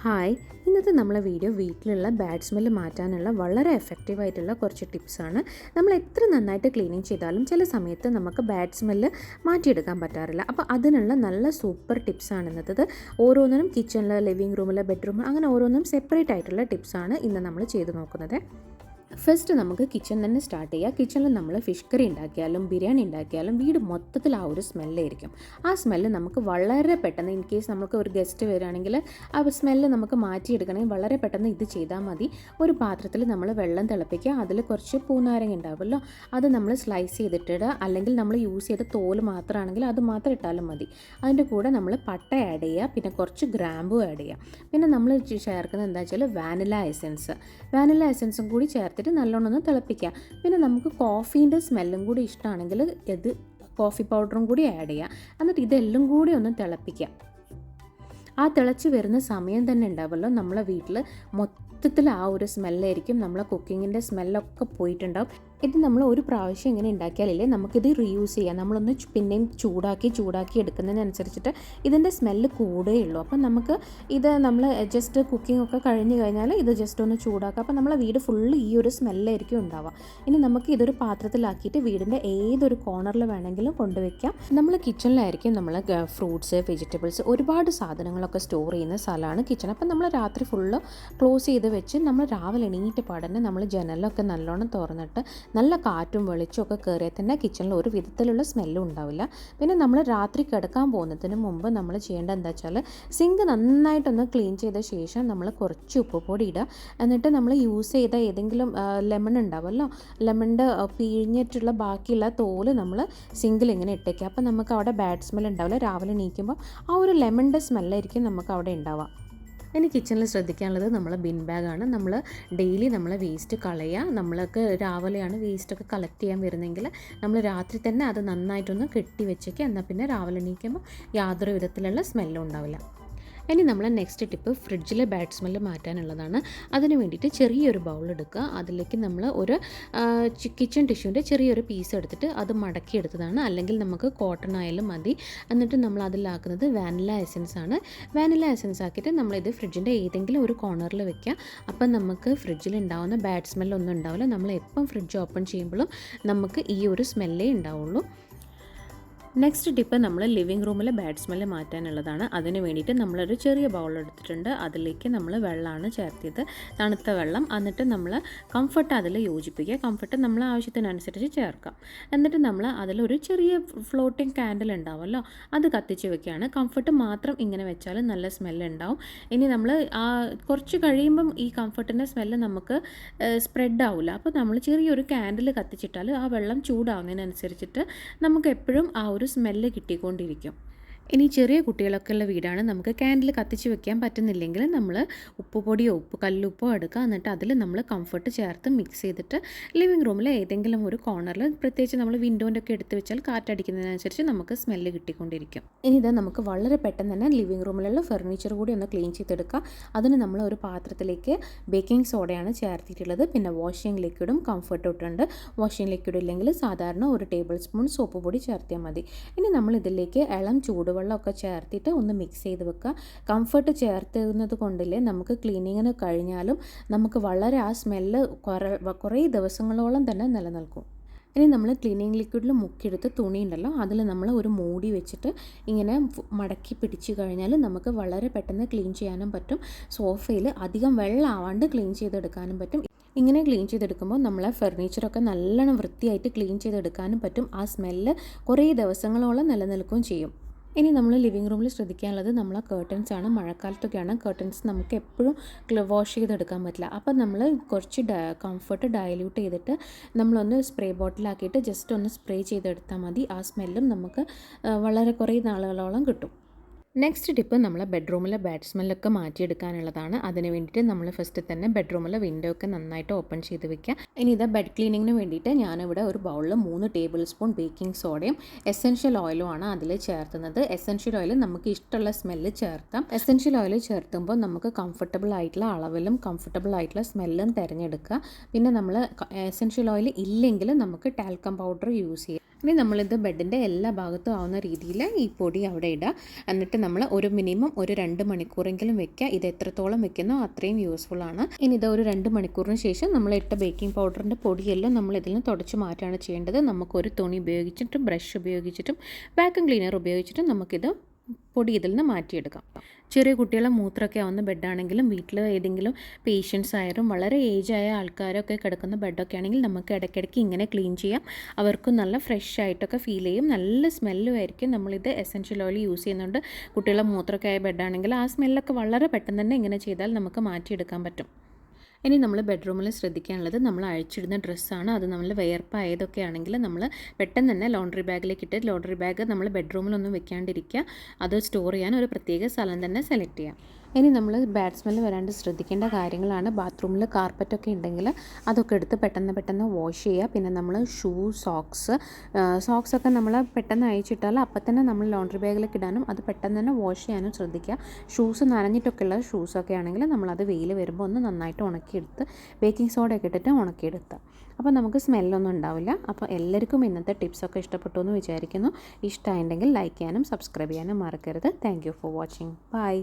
Hi, ഇന്നത്തെ നമ്മളെ video വീട്ടിലുള്ള ബാഡ് സ്മെല്ല് മാറ്റാനുള്ള വളരെ എഫക്റ്റീവായിട്ടുള്ള കുറച്ച് ടിപ്സാണ്. നമ്മൾ എത്ര നന്നായിട്ട് ക്ലീനിങ് ചെയ്താലും ചില സമയത്ത് നമുക്ക് ബാഡ് സ്മെല്ല് മാറ്റിയെടുക്കാൻ പറ്റാറില്ല. അപ്പോൾ അതിനുള്ള നല്ല സൂപ്പർ ടിപ്സാണ് ഇന്നത്തത്. ഓരോന്നിനും കിച്ചണിൽ, ലിവിങ് റൂമിൽ, ബെഡ്റൂം അങ്ങനെ ഓരോന്നും സെപ്പറേറ്റ് ആയിട്ടുള്ള ടിപ്സാണ് ഇന്ന് നമ്മൾ ചെയ്ത് നോക്കുന്നത്. ഫസ്റ്റ് നമുക്ക് കിച്ചൺ തന്നെ സ്റ്റാർട്ട് ചെയ്യാം. കിച്ചണിൽ നമ്മൾ ഫിഷ് കറി ഉണ്ടാക്കിയാലും ബിരിയാണി ഉണ്ടാക്കിയാലും വീട് മൊത്തത്തിൽ ആ ഒരു സ്മെല്ലായിരിക്കും. ആ സ്മെല്ല് നമുക്ക് വളരെ പെട്ടെന്ന്, ഇൻ കേസ് നമുക്ക് ഒരു ഗസ്റ്റ് വരികയാണെങ്കിൽ ആ സ്മെല്ല് നമുക്ക് മാറ്റിയെടുക്കണമെങ്കിൽ വളരെ പെട്ടെന്ന് ഇത് ചെയ്താൽ മതി. ഒരു പാത്രത്തിൽ നമ്മൾ വെള്ളം തിളപ്പിക്കുക, അതിൽ കുറച്ച് പൂനാരങ്ങ ഉണ്ടാവുമല്ലോ, അത് നമ്മൾ സ്ലൈസ് ചെയ്തിട്ടിടുക. അല്ലെങ്കിൽ നമ്മൾ യൂസ് ചെയ്ത തോല് മാത്രമാണെങ്കിൽ അത് മാത്രം ഇട്ടാലും മതി. അതിൻ്റെ കൂടെ നമ്മൾ പട്ട ആഡ് ചെയ്യുക, പിന്നെ കുറച്ച് ഗ്രാമ്പു ആഡ് ചെയ്യുക. പിന്നെ നമ്മൾ ചേർക്കുന്നത് എന്താ വെച്ചാൽ വാനില എസൻസും കൂടി ചേർത്തിട്ട് നല്ലോണം ഒന്ന് തിളപ്പിക്കുക. പിന്നെ നമുക്ക് കോഫീൻ്റെ സ്മെല്ലും കൂടി ഇഷ്ടമാണെങ്കിൽ ഇത് കോഫി പൗഡറും കൂടി ആഡ് ചെയ്യുക. എന്നിട്ട് ഇതെല്ലാം കൂടി ഒന്ന് തിളപ്പിക്കുക. ആ തിളച്ച് വരുന്ന സമയം തന്നെ ഉണ്ടാവുമല്ലോ നമ്മളെ വീട്ടിൽ മൊത്തത്തിൽ ആ ഒരു സ്മെല്ലായിരിക്കും. നമ്മളെ കുക്കിങ്ങിൻ്റെ സ്മെല്ലൊക്കെ പോയിട്ടുണ്ടാവും. ഇത് നമ്മൾ ഒരു പ്രാവശ്യം ഇങ്ങനെ ഉണ്ടാക്കിയാലേ നമുക്കിത് റീയൂസ് ചെയ്യാം. നമ്മളൊന്ന് പിന്നെയും ചൂടാക്കി എടുക്കുന്നതിനനുസരിച്ചിട്ട് ഇതിൻ്റെ സ്മെല്ല് കൂടുകയുള്ളൂ. അപ്പം നമുക്ക് ഇത് നമ്മൾ ജസ്റ്റ് കുക്കിംഗ് ഒക്കെ കഴിഞ്ഞ് കഴിഞ്ഞാൽ ഇത് ജസ്റ്റ് ഒന്ന് ചൂടാക്കാം. അപ്പം നമ്മളെ വീട് ഫുള്ള് ഈ ഒരു സ്മെല്ലായിരിക്കും ഉണ്ടാവുക. ഇനി നമുക്ക് ഇതൊരു പാത്രത്തിലാക്കിയിട്ട് വീടിൻ്റെ ഏതൊരു കോർണറിൽ വേണമെങ്കിലും കൊണ്ടുവയ്ക്കാം. നമ്മൾ കിച്ചണിലായിരിക്കും നമ്മൾ ഫ്രൂട്ട്സ്, വെജിറ്റബിൾസ്, ഒരുപാട് സാധനങ്ങളൊക്കെ സ്റ്റോർ ചെയ്യുന്ന സ്ഥലമാണ് കിച്ചൺ. അപ്പം നമ്മൾ രാത്രി ഫുള്ള് ക്ലോസ് ചെയ്ത് വെച്ച് നമ്മൾ രാവിലെ എണീറ്റ് പാടന്നെ നമ്മൾ ജനലൊക്കെ നല്ലോണം തുറന്നിട്ട് നല്ല കാറ്റും വെളിച്ചമൊക്കെ കയറിയാൽ തന്നെ കിച്ചണിൽ ഒരു വിധത്തിലുള്ള സ്മെല്ലും ഉണ്ടാവില്ല. പിന്നെ നമ്മൾ രാത്രി കിടക്കാൻ പോകുന്നതിന് മുമ്പ് നമ്മൾ ചെയ്യേണ്ടത് എന്താ വെച്ചാൽ സിങ്ക് നന്നായിട്ടൊന്ന് ക്ലീൻ ചെയ്ത ശേഷം നമ്മൾ കുറച്ച് ഉപ്പുപൊടി ഇടുക. എന്നിട്ട് നമ്മൾ യൂസ് ചെയ്ത ഏതെങ്കിലും ലെമൺ ഉണ്ടാവുമല്ലോ, ലെമണിൻ്റെ പിഴിഞ്ഞിട്ടുള്ള ബാക്കിയുള്ള തോല് നമ്മൾ സിങ്കിൽ ഇങ്ങനെ ഇട്ടേക്കുക. അപ്പോൾ നമുക്ക് അവിടെ ബാഡ് സ്മെൽ ഉണ്ടാവില്ല. രാവിലെ എണീക്കുമ്പോൾ ആ ഒരു ലെമണിൻ്റെ സ്മെല്ലായിരിക്കും നമുക്ക് അവിടെ ഉണ്ടാവുക. ഇനി കിച്ചണിൽ ശ്രദ്ധിക്കാനുള്ളത് നമ്മളെ ബിൻ ബാഗാണ്. നമ്മൾ ഡെയിലി നമ്മളെ വേസ്റ്റ് കളയുക. നമ്മൾക്ക് രാവിലെയാണ് വേസ്റ്റൊക്കെ കളക്ട് ചെയ്യാൻ വരുന്നതെങ്കിൽ നമ്മൾ രാത്രി തന്നെ അത് നന്നായിട്ടൊന്ന് കെട്ടി വെച്ചേക്കുക. എന്നാൽ പിന്നെ രാവിലെ എണീക്കുമ്പോൾ യാതൊരു വിധത്തിലുള്ള സ്മെല്ലും ഉണ്ടാവില്ല. ഇനി നമ്മൾ നെക്സ്റ്റ് ടിപ്പ് ഫ്രിഡ്ജിലെ ബാഡ് സ്മെല്ല് മാറ്റാനുള്ളതാണ്. അതിന് വേണ്ടിയിട്ട് ചെറിയൊരു ബൗൾ എടുക്കുക. അതിലേക്ക് നമ്മൾ ഒരു കിച്ചൺ ടിഷ്യൂൻ്റെ ചെറിയൊരു പീസ് എടുത്തിട്ട് അത് മടക്കിയെടുത്തതാണ്. അല്ലെങ്കിൽ നമുക്ക് കോട്ടൺ ആയാലും മതി. എന്നിട്ട് നമ്മൾ അതിലാക്കുന്നത് വാനില എസൻസ് ആണ്. വാനില എസൻസ് ആക്കിയിട്ട് നമ്മളിത് ഫ്രിഡ്ജിൻ്റെ ഏതെങ്കിലും ഒരു കോർണറിൽ വെക്കുക. അപ്പം നമുക്ക് ഫ്രിഡ്ജിൽ ഉണ്ടാവുന്ന ബാഡ് സ്മെല്ലൊന്നും ഉണ്ടാവില്ല. നമ്മൾ എപ്പം ഫ്രിഡ്ജ് ഓപ്പൺ ചെയ്യുമ്പോഴും നമുക്ക് ഈ ഒരു സ്മെല്ലേ ഉണ്ടാവുള്ളൂ. നെക്സ്റ്റ് ടിപ്പ് നമ്മൾ ലിവിങ് റൂമിലെ ബാഡ് സ്മെല്ല് മാറ്റാനുള്ളതാണ്. അതിന് വേണ്ടിയിട്ട് നമ്മളൊരു ചെറിയ ബൗൾ എടുത്തിട്ടുണ്ട്. അതിലേക്ക് നമ്മൾ വെള്ളമാണ് ചേർത്തിയത്, തണുത്ത വെള്ളം. എന്നിട്ട് നമ്മൾ കംഫർട്ട് അതിൽ യോജിപ്പിക്കുക. കംഫർട്ട് നമ്മൾ ആവശ്യത്തിനനുസരിച്ച് ചേർക്കാം. എന്നിട്ട് നമ്മൾ അതിലൊരു ചെറിയ ഫ്ലോട്ടിംഗ് കാൻഡിൽ ഉണ്ടാവുമല്ലോ, അത് കത്തിച്ച് വെക്കുകയാണ്. കംഫർട്ട് മാത്രം ഇങ്ങനെ വെച്ചാൽ നല്ല സ്മെല്ല് ഉണ്ടാവും. ഇനി നമ്മൾ കുറച്ച് കഴിയുമ്പം ഈ കംഫർട്ടിൻ്റെ സ്മെല്ല് നമുക്ക് സ്പ്രെഡ് ആവില്ല. അപ്പോൾ നമ്മൾ ചെറിയൊരു കാൻഡിൽ കത്തിച്ചിട്ടാൽ ആ വെള്ളം ചൂടാവുന്നതിനനുസരിച്ചിട്ട് നമുക്ക് എപ്പോഴും ആ ഒരു സ്മെല്ല് കിട്ടിക്കൊണ്ടിരിക്കും. ഇനി ചെറിയ കുട്ടികളൊക്കെ ഉള്ള വീടാണ്, നമുക്ക് കാൻഡിൽ കത്തിച്ച് വെക്കാൻ പറ്റുന്നില്ലെങ്കിൽ നമ്മൾ ഉപ്പുപൊടിയോ കല്ലുപ്പോ എടുക്കുക. എന്നിട്ട് അതിൽ നമ്മൾ കംഫർട്ട് ചേർത്ത് മിക്സ് ചെയ്തിട്ട് ലിവിങ് റൂമിൽ ഏതെങ്കിലും ഒരു കോർണറിൽ, പ്രത്യേകിച്ച് നമ്മൾ വിൻഡോൻ്റെ ഒക്കെ എടുത്ത് വെച്ചാൽ കാറ്റടിക്കുന്നതിനനുസരിച്ച് നമുക്ക് സ്മെല്ല് കിട്ടിക്കൊണ്ടിരിക്കും. ഇനി ഇത് നമുക്ക് വളരെ പെട്ടെന്ന് തന്നെ ലിവിങ് റൂമിലുള്ള ഫർണിച്ചർ കൂടി ഒന്ന് ക്ലീൻ ചെയ്തെടുക്കുക. അതിന് നമ്മൾ ഒരു പാത്രത്തിലേക്ക് ബേക്കിംഗ് സോഡയാണ് ചേർത്തിട്ടുള്ളത്. പിന്നെ വാഷിംഗ് ലിക്വിഡും കംഫർട്ടും ഇട്ടുണ്ട്. വാഷിംഗ് ലിക്വിഡ് ഇല്ലെങ്കിൽ സാധാരണ ഒരു ടേബിൾ സ്പൂൺ സോപ്പ് പൊടി ചേർത്തിയാൽ മതി. ഇനി നമ്മൾ ഇതിലേക്ക് ഇളം ചൂടുവെള്ളമൊക്കെ ചേർത്തിട്ട് ഒന്ന് മിക്സ് ചെയ്ത് വെക്കുക. കംഫർട്ട് ചേർത്തുന്നത് കൊണ്ടില്ലേ നമുക്ക് ക്ലീനിങ്ങിന് കഴിഞ്ഞാലും നമുക്ക് വളരെ ആ സ്മെല്ല് കുറേ ദിവസങ്ങളോളം തന്നെ നിലനിൽക്കും. ഇനി നമ്മൾ ക്ലീനിങ് ലിക്വിഡിൽ മുക്കിയെടുത്ത് തുണി ഉണ്ടല്ലോ, അതിൽ നമ്മൾ ഒരു മൂടി വെച്ചിട്ട് ഇങ്ങനെ മടക്കി പിടിച്ച് കഴിഞ്ഞാൽ നമുക്ക് വളരെ പെട്ടെന്ന് ക്ലീൻ ചെയ്യാനും പറ്റും. സോഫയിൽ അധികം വെള്ളമാവാണ്ട് ക്ലീൻ ചെയ്തെടുക്കാനും പറ്റും. ഇങ്ങനെ ക്ലീൻ ചെയ്തെടുക്കുമ്പോൾ നമ്മളെ ഫർണിച്ചറൊക്കെ നല്ലോണം വൃത്തിയായിട്ട് ക്ലീൻ ചെയ്തെടുക്കാനും പറ്റും. ആ സ്മെല്ല് കുറേ ദിവസങ്ങളോളം നിലനിൽക്കുകയും ചെയ്യും. ഇനി നമ്മൾ ലിവിങ് റൂമിൽ ശ്രദ്ധിക്കാനുള്ളത് നമ്മളെ കേർട്ടൻസ് ആണ്. മഴക്കാലത്തൊക്കെയാണ് കേർട്ടൻസ് നമുക്ക് എപ്പോഴും വാഷ് ചെയ്തെടുക്കാൻ പറ്റില്ല. അപ്പം നമ്മൾ കുറച്ച് കംഫർട്ട് ഡയല്യൂട്ട് ചെയ്തിട്ട് നമ്മളൊന്ന് സ്പ്രേ ബോട്ടിലാക്കിയിട്ട് ജസ്റ്റ് ഒന്ന് സ്പ്രേ ചെയ്തെടുത്താൽ മതി. ആ സ്മെല്ലും നമുക്ക് വളരെ കുറേ നാളുകളോളം കിട്ടും. നെക്സ്റ്റ് ടിപ്പ് നമ്മൾ ബെഡ്റൂമിലെ ബാഡ് സ്മെല്ലൊക്കെ മാറ്റിയെടുക്കാനുള്ളതാണ്. അതിന് വേണ്ടിയിട്ട് നമ്മൾ ഫസ്റ്റ് തന്നെ ബെഡ്റൂമിലെ വിൻഡോ ഒക്കെ നന്നായിട്ട് ഓപ്പൺ ചെയ്ത് വെക്കുക. ഇനി ഇത് ബെഡ് ക്ലീനിങ്ങിന് വേണ്ടിയിട്ട് ഞാനിവിടെ ഒരു ബൗളിൽ 3 ടേബിൾ സ്പൂൺ ബേക്കിംഗ് സോഡയും എസെൻഷ്യൽ ഓയിലും ആണ് അതിൽ ചേർത്തുന്നത്. എസെൻഷ്യൽ ഓയിൽ നമുക്ക് ഇഷ്ടമുള്ള സ്മെല്ല് ചേർത്താം. എസെൻഷ്യൽ ഓയിൽ ചേർത്തുമ്പോൾ നമുക്ക് കംഫർട്ടബിൾ ആയിട്ടുള്ള അളവിലും കംഫർട്ടബിൾ ആയിട്ടുള്ള സ്മെല്ലും തിരഞ്ഞെടുക്കുക. പിന്നെ നമ്മൾ എസെൻഷ്യൽ ഓയിൽ ഇല്ലെങ്കിൽ നമുക്ക് ടാൽക്കം പൗഡർ യൂസ് ചെയ്യാം. ഇനി നമ്മളിത് ബെഡിൻ്റെ എല്ലാ ഭാഗത്തും ആവുന്ന രീതിയിൽ ഈ പൊടി അവിടെ ഇടുക. എന്നിട്ട് നമ്മൾ ഒരു മിനിമം ഒരു 2 മണിക്കൂറെങ്കിലും വെക്കുക. ഇത് എത്രത്തോളം വെക്കുന്നോ അത്രയും യൂസ്ഫുള്ളാണ്. ഇനി ഇത് ഒരു 2 മണിക്കൂറിന് ശേഷം നമ്മൾ ഇട്ട ബേക്കിംഗ് പൗഡറിൻ്റെ പൊടിയെല്ലാം നമ്മൾ ഇതിൽ നിന്ന് തുടച്ച് മാറ്റുകയാണ് ചെയ്യേണ്ടത്. നമുക്കൊരു തുണി ഉപയോഗിച്ചിട്ടും ബ്രഷ് ഉപയോഗിച്ചിട്ടും വാക്യൂം ക്ലീനർ ഉപയോഗിച്ചിട്ടും നമുക്കിത് പൊടി ഇതിൽ നിന്ന് മാറ്റിയെടുക്കാം. ചെറിയ കുട്ടികളെ മൂത്രമൊക്കെ ആവുന്ന ബെഡാണെങ്കിലും വീട്ടിൽ ഏതെങ്കിലും പേഷ്യൻസ് ആയാലും വളരെ ഏജായ ആൾക്കാരൊക്കെ കിടക്കുന്ന ബെഡൊക്കെ ആണെങ്കിൽ നമുക്ക് ഇടയ്ക്കിടയ്ക്ക് ഇങ്ങനെ ക്ലീൻ ചെയ്യാം. അവർക്കും നല്ല ഫ്രഷ് ആയിട്ടൊക്കെ ഫീൽ ചെയ്യും. നല്ല സ്മെല്ലും ആയിരിക്കും. നമ്മളിത് എസെൻഷ്യൽ ഓയിൽ യൂസ് ചെയ്യുന്നുണ്ട്. കുട്ടികളെ മൂത്രമൊക്കെ ആയ ബെഡാണെങ്കിൽ ആ സ്മെല്ലൊക്കെ വളരെ പെട്ടെന്ന് തന്നെ ഇങ്ങനെ ചെയ്താൽ നമുക്ക് മാറ്റിയെടുക്കാൻ പറ്റും. ഇനി നമ്മൾ ബെഡ്റൂമിൽ ശ്രദ്ധിക്കാനുള്ളത് നമ്മൾ അഴിച്ചിടുന്ന ഡ്രസ്സാണ്. അത് നമ്മൾ വിയർപ്പായതൊക്കെ ആണെങ്കിൽ നമ്മൾ പെട്ടെന്ന് തന്നെ ലോണ്ടറി ബാഗിലേക്ക് ഇട്ട് ലോണ്ടറി ബാഗ് നമ്മൾ ബെഡ്റൂമിലൊന്നും വെക്കാണ്ടിരിക്കുക. അത് സ്റ്റോർ ചെയ്യാൻ ഒരു പ്രത്യേക സ്ഥലം തന്നെ സെലക്ട് ചെയ്യാം. ഇനി നമ്മൾ ബാഡ് സ്മെല്ല് വരാണ്ട് ശ്രദ്ധിക്കേണ്ട കാര്യങ്ങളാണ്. ബാത്റൂമിൽ കാർപ്പറ്റൊക്കെ ഉണ്ടെങ്കിൽ അതൊക്കെ എടുത്ത് പെട്ടെന്ന് വാഷ് ചെയ്യുക. പിന്നെ നമ്മൾ ഷൂ, സോക്സൊക്കെ നമ്മൾ പെട്ടെന്ന് അയച്ചിട്ടാൽ അപ്പം തന്നെ നമ്മൾ ലോണ്ടറി ബാഗിലേക്ക് ഇടാനും അത് പെട്ടെന്ന് തന്നെ വാഷ് ചെയ്യാനും ശ്രദ്ധിക്കുക. ഷൂസ് നനഞ്ഞിട്ടൊക്കെയുള്ള ഷൂസൊക്കെ ആണെങ്കിൽ നമ്മളത് വെയിൽ വരുമ്പോൾ ഒന്ന് നന്നായിട്ട് ഉണക്കിയെടുത്ത് ബേക്കിംഗ് സോഡയൊക്കെ ഇട്ടിട്ട് ഉണക്കിയെടുക്കുക. അപ്പോൾ നമുക്ക് സ്മെല്ലൊന്നും ഉണ്ടാവില്ല. അപ്പോൾ എല്ലാവർക്കും ഇന്നത്തെ ടിപ്സൊക്കെ ഇഷ്ടപ്പെട്ടു എന്ന് വിചാരിക്കുന്നു. ഇഷ്ടമായിട്ടുണ്ടെങ്കിൽ ലൈക്ക് ചെയ്യാനും സബ്സ്ക്രൈബ് ചെയ്യാനും മറക്കരുത്. Thank you for watching. By.